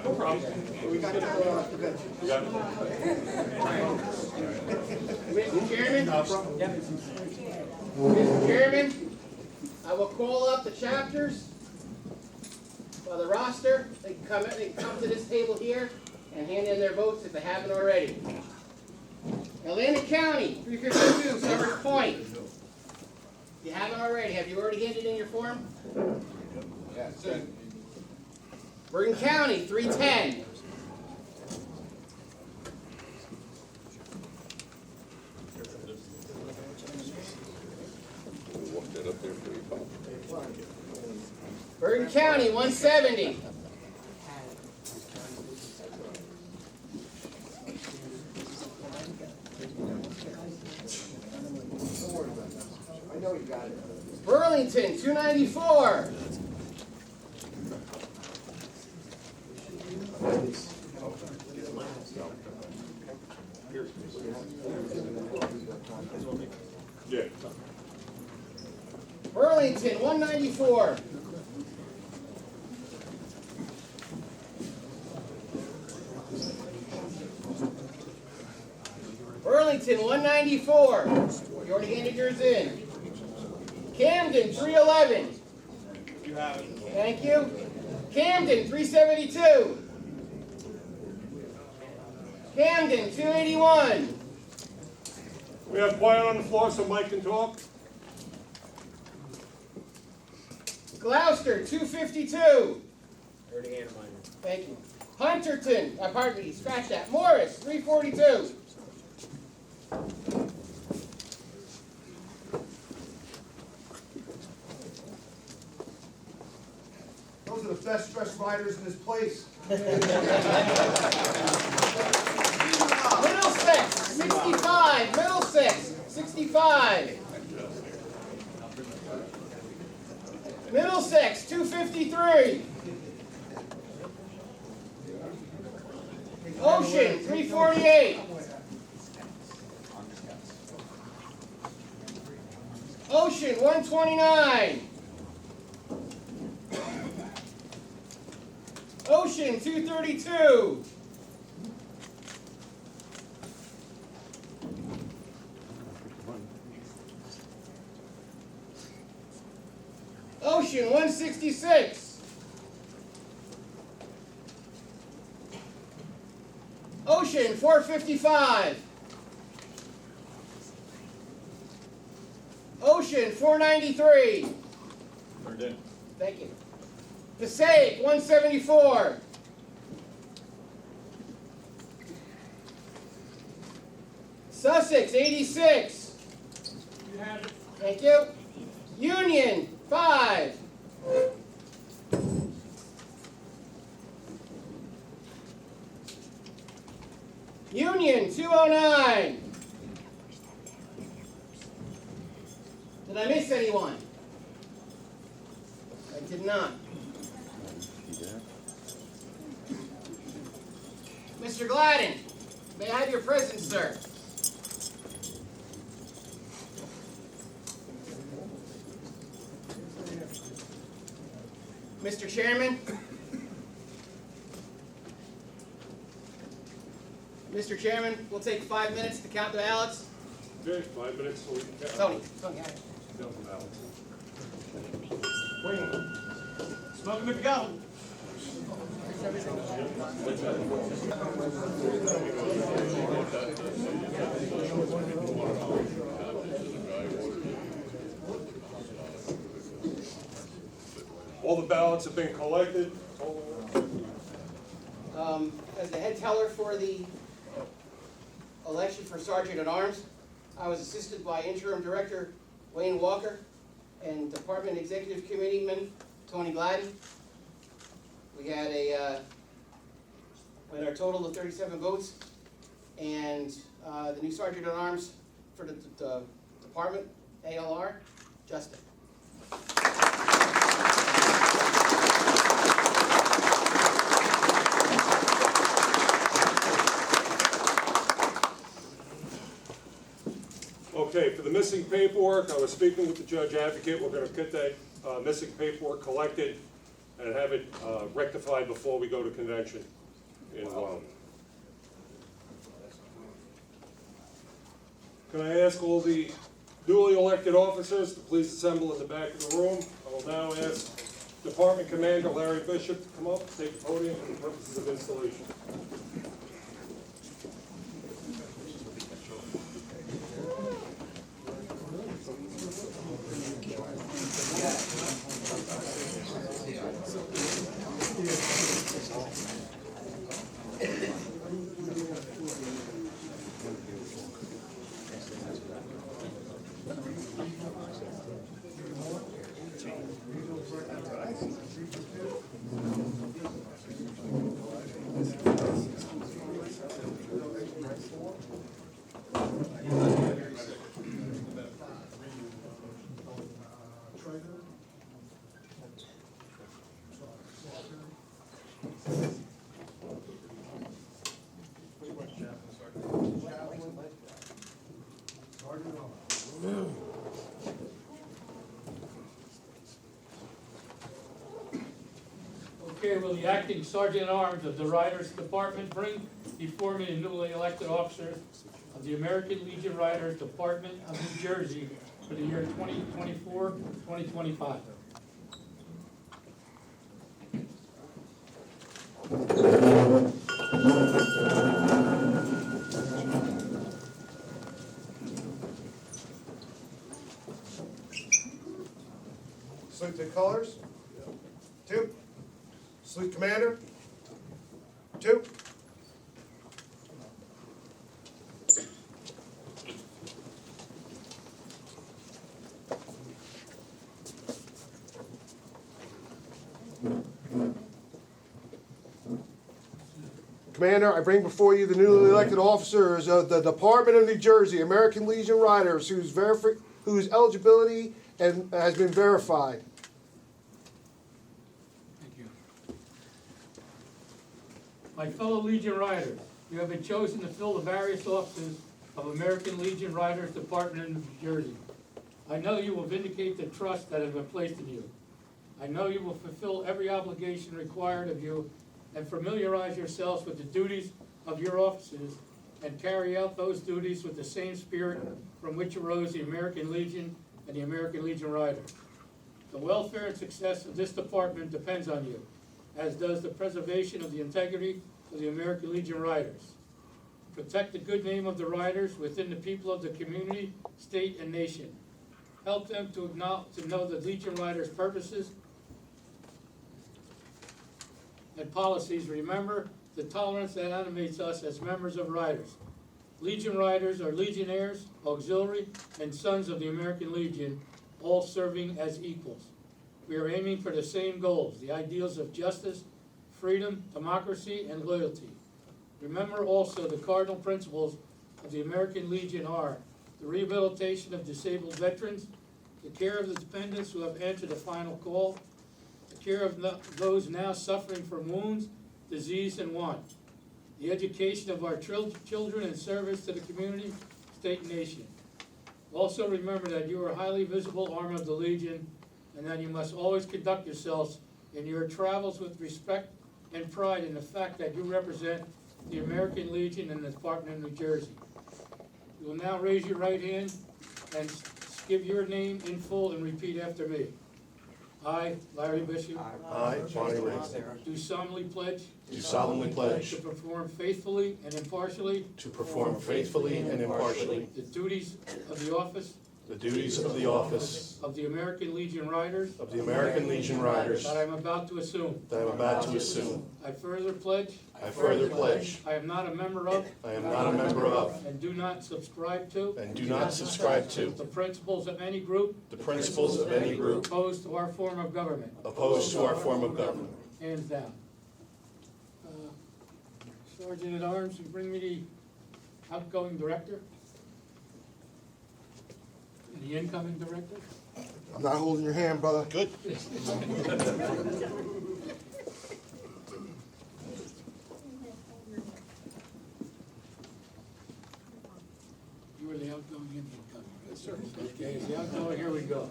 No problem.
We got to go on convention.
Yeah.
Mr. Chairman? Mr. Chairman, I will call up the chapters by the roster. They can come to this table here and hand in their votes if they haven't already. Atlantic County, 352, Summers Point. If you haven't already, have you already handed in your form?
Yes.
Bergen County, 310. Bergen County, 170.
I know you got it.
Burlington, 294.
Yeah.
Burlington, 194. Burlington, 194. You already handed yours in. Camden, 311.
You have it.
Thank you. Camden, 372. Camden, 281.
We have quiet on the floor so Mike can talk.
Gloucester, 252.
Already handed mine.
Thank you. Scratch that. Morris, 342.
Those are the best dressed riders in this place.
Middlesex, 65. Middlesex, 65. Middlesex, 253. Ocean, 348. Ocean, 129. Ocean, 232. Ocean, 166. Ocean, 455. Ocean, 493.
Turned in.
Thank you. Passaic, 174. Sussex, 86.
You have it.
Thank you. Union, 5. Union, 209. Did I miss anyone? I did not. Mr. Gladden, may I have your presence, sir? Mr. Chairman? Mr. Chairman, we'll take 5 minutes to count the ballots.
Okay, 5 minutes so we can count.
Tony, have it.
Count the ballots.
Smoke them if you got them.
All the ballots have been collected.
As the head teller for the election for Sergeant at Arms, I was assisted by Interim Director Wayne Walker and Department Executive Committeeman Tony Gladden. We had our total of 37 votes, and the new Sergeant at Arms for the department, ALR, Justin.
Okay, for the missing paperwork, I was speaking with the judge advocate. We're going to get that missing paperwork collected and have it rectified before we go to convention in Can I ask all the duly elected officers to please assemble in the back of the room? I will now ask Department Commander Larry Bishop to come up, take the podium for the purposes of installation.
Okay, will the acting Sergeant at Arms of the Riders Department bring before me the newly elected officers of the American Legion Riders Department of New Jersey for the year 2024-2025.
Salute the colors. 2. Salute commander. Commander, I bring before you the newly elected officers of the Department of New Jersey, American Legion Riders, whose eligibility has been verified.
Thank you. My fellow Legion Riders, you have been chosen to fill the various offices of American Legion Riders Department in New Jersey. I know you will vindicate the trust that has been placed in you. I know you will fulfill every obligation required of you and familiarize yourselves with the duties of your offices and carry out those duties with the same spirit from which arose the American Legion and the American Legion Riders. The welfare and success of this department depends on you, as does the preservation of the integrity of the American Legion Riders. Protect the good name of the Riders within the people of the community, state, and nation. Help them to know the Legion Riders' purposes and policies. Remember the tolerance that animates us as members of Riders. Legion Riders are Legionnaires, auxiliary, and sons of the American Legion, all serving as equals. We are aiming for the same goals, the ideals of justice, freedom, democracy, and loyalty. Remember also the cardinal principles of the American Legion are the rehabilitation of disabled veterans, the care of the dependents who have answered the final call, the care of those now suffering from wounds, disease, and want, the education of our children in service to the community, state, and nation. Also remember that you are a highly visible arm of the Legion and that you must always conduct yourselves in your travels with respect and pride in the fact that you represent the American Legion and the Department of New Jersey. You will now raise your right hand and give your name in full and repeat after me. I, Larry Bishop.
I, Bonnie Ray.
Do solemnly pledge.
Do solemnly pledge.
To perform faithfully and impartially.
To perform faithfully and impartially.
The duties of the office.
The duties of the office.
Of the American Legion Riders.
Of the American Legion Riders.
That I am about to assume.
That I am about to assume.
I further pledge.
I further pledge.
I am not a member of.
I am not a member of.
And do not subscribe to.
And do not subscribe to.
The principles of any group.
The principles of any group.
Opposed to our form of government.
Opposed to our form of government.
Hands down. Sergeant at Arms, you bring me the outgoing director? And the incoming director?
I'm not holding your hand, brother.
Good.
You were the outgoing and the incoming. Yes, sir. Okay, as the outgoing, here we go.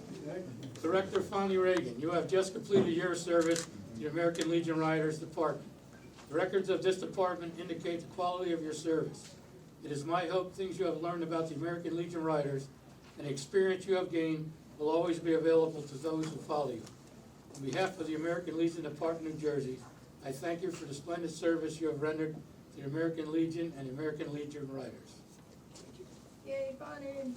Director Fonnie Reagan, you have just completed your service to the American Legion Riders Department. The records of this department indicate the quality of your service. It is my hope things you have learned about the American Legion Riders and the experience you have gained will always be available to those who follow you. On behalf of the American Legion Department of New Jersey, I thank you for the splendid service you have rendered to the American Legion and the American Legion Riders.
Yay, Bonnie.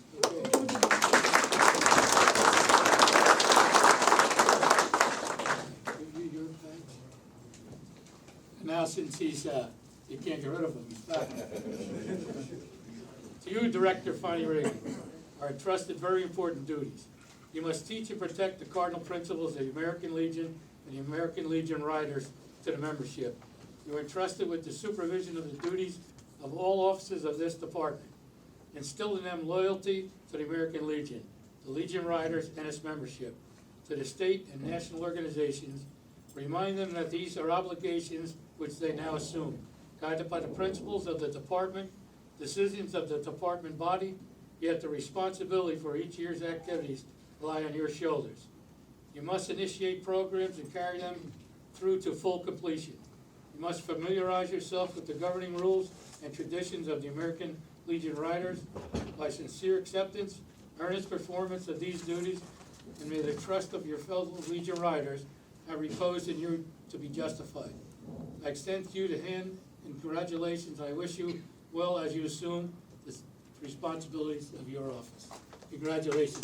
Now, since he's, you can't get rid of him, he's back. To you, Director Fonnie Reagan, are entrusted very important duties. You must teach and protect the cardinal principles of the American Legion and the American Legion Riders to the membership. You are entrusted with the supervision of the duties of all officers of this department. Instill in them loyalty to the American Legion, the Legion Riders, and its membership, to the state and national organizations. Remind them that these are obligations which they now assume, guided by the principles of the department, decisions of the department body, yet the responsibility for each year's activities lie on your shoulders. You must initiate programs and carry them through to full completion. You must familiarize yourself with the governing rules and traditions of the American Legion Riders by sincere acceptance, earnest performance of these duties, and may the trust of your fellow Legion Riders have reposed in you to be justified. I extend to you the hand and congratulations. I wish you well as you assume the responsibilities of your office. Congratulations.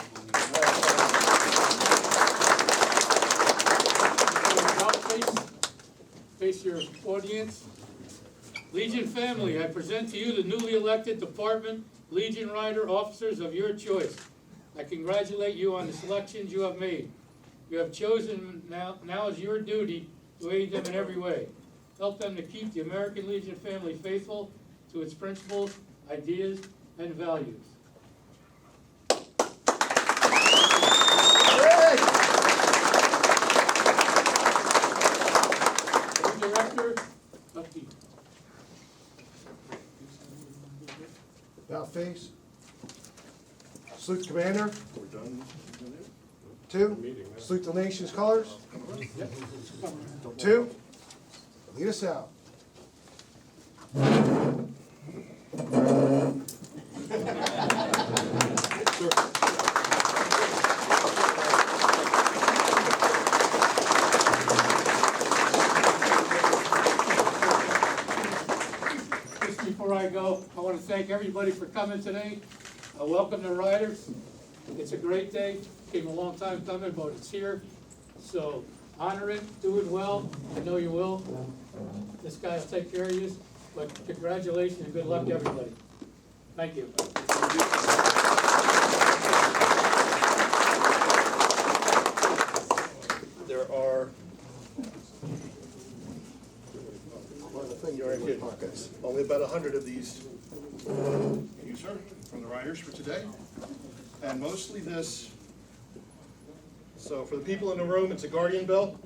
Face your audience. Legion family, I present to you the newly elected Department Legion Rider officers of your choice. I congratulate you on the selections you have made. You have chosen now is your duty to aid them in every way. help them to keep the American Legion family faithful to its principles, ideas, and values. Director, up to you.
About face. Salute the commander.
We're done.
Two. Salute the nation's colors. Two. Lead us out.
Just before I go, I want to thank everybody for coming today. Welcome the riders. It's a great day. Came a long time coming, but it's here. So honor it, do it well. I know you will. This guy will take care of you. But congratulations and good luck to everybody. Thank you.
There are, you're right here, Marcus. Only about 100 of these. You, sir, from the riders for today. And mostly this. So for the people in the room, it's a Guardian bell.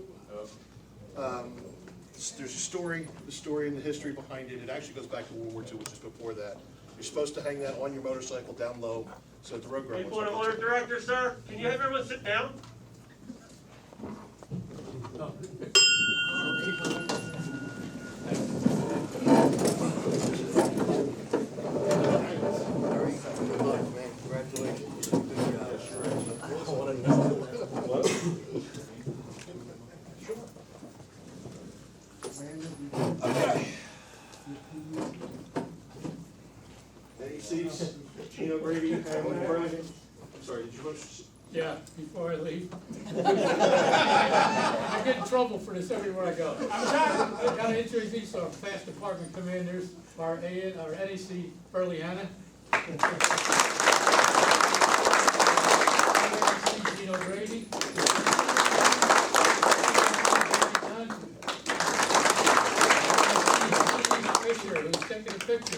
There's a story, the story and the history behind it. It actually goes back to World War II, which is before that. You're supposed to hang that on your motorcycle down low so that the road guard.
Point of order, Director, sir. Can you have everyone sit down?
Okay. Any seats? Gino Brady and Burlington. I'm sorry, did you want to?
Yeah, before I leave. I get in trouble for this everywhere I go. I gotta introduce our past department commanders, our NAC Burley-Hanna. Gino Brady. Fisher, who's taking a picture.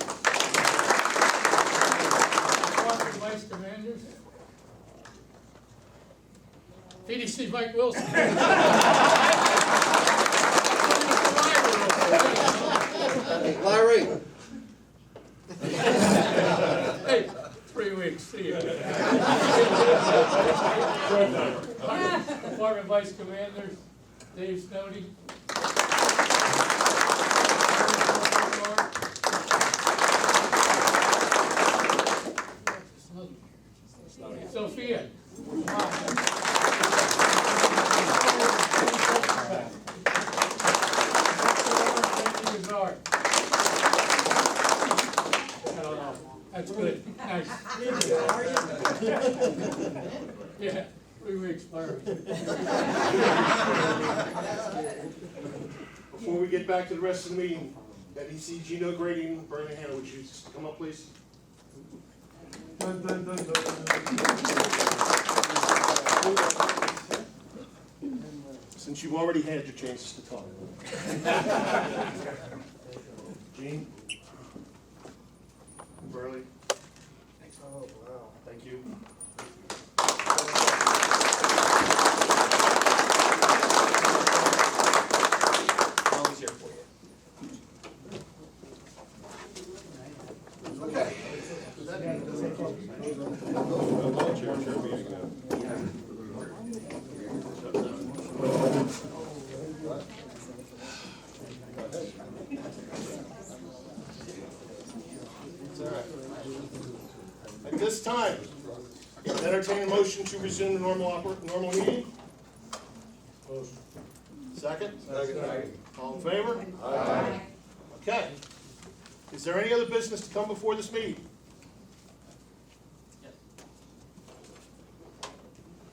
Department Vice Commanders. PDC Mike Wilson.
Larry.
Hey, 3 weeks, see you. Department Vice Commanders, Dave Snowdy. Sophia. That's good. Nice. Yeah, 3 weeks, Larry.
Before we get back to the rest of the meeting, NEC Gino Grady and Birmingham, would you come up, please? Dun, dun, dun, dun. Since you've already had your chances to talk. Gene? Burley? Oh, wow. Thank you.
Always here for you.
Okay. At this time, entertain a motion to resume the normal meeting. Second? Second. All in favor? Aye. Okay. Is there any other business to come before this meeting?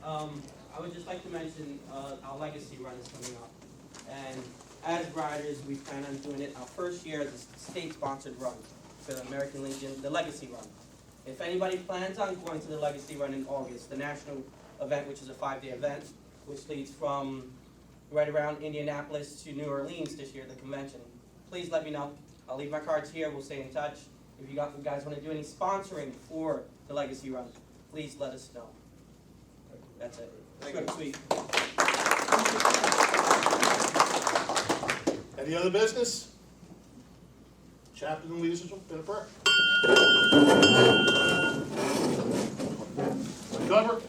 I would just like to mention our legacy run is coming up. And as riders, we plan on doing it our first year as a state-sponsored run for the American Legion, the Legacy Run. If anybody plans on going to the Legacy Run in August, the national event, which is a 5-day event, which leads from right around Indianapolis to New Orleans this year, the convention, please let me know. I'll leave my cards here, we'll stay in touch. If you guys want to do any sponsoring for the Legacy Run, please let us know. That's it.
Thank you.
Any other business? Chaplain, lead us in a prayer. Cover.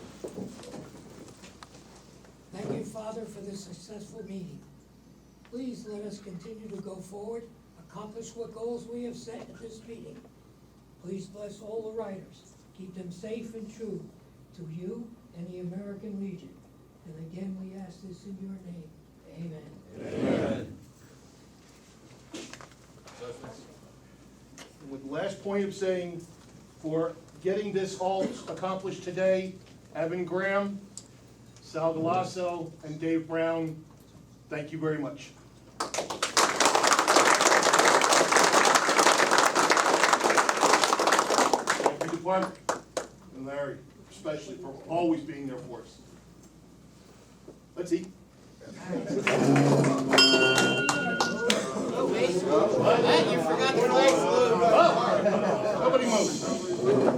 Thank you, Father, for this successful meeting. Please let us continue to go forward, accomplish what goals we have set at this meeting. Please bless all the riders. Keep them safe and true to you and the American Legion. And again, we ask this in your name. Amen.
Amen. With the last point of saying, for getting this all accomplished today, Evan Graham, Sal Galasso, and Dave Brown, thank you very much. Thank you, Department, and Larry, especially for always being there for us. Let's eat.
You forgot the flag salute.
Nobody moves.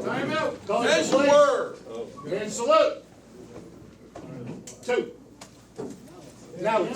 Time out. Call
There's
the
your
flag.
word.
And salute. 2. Now.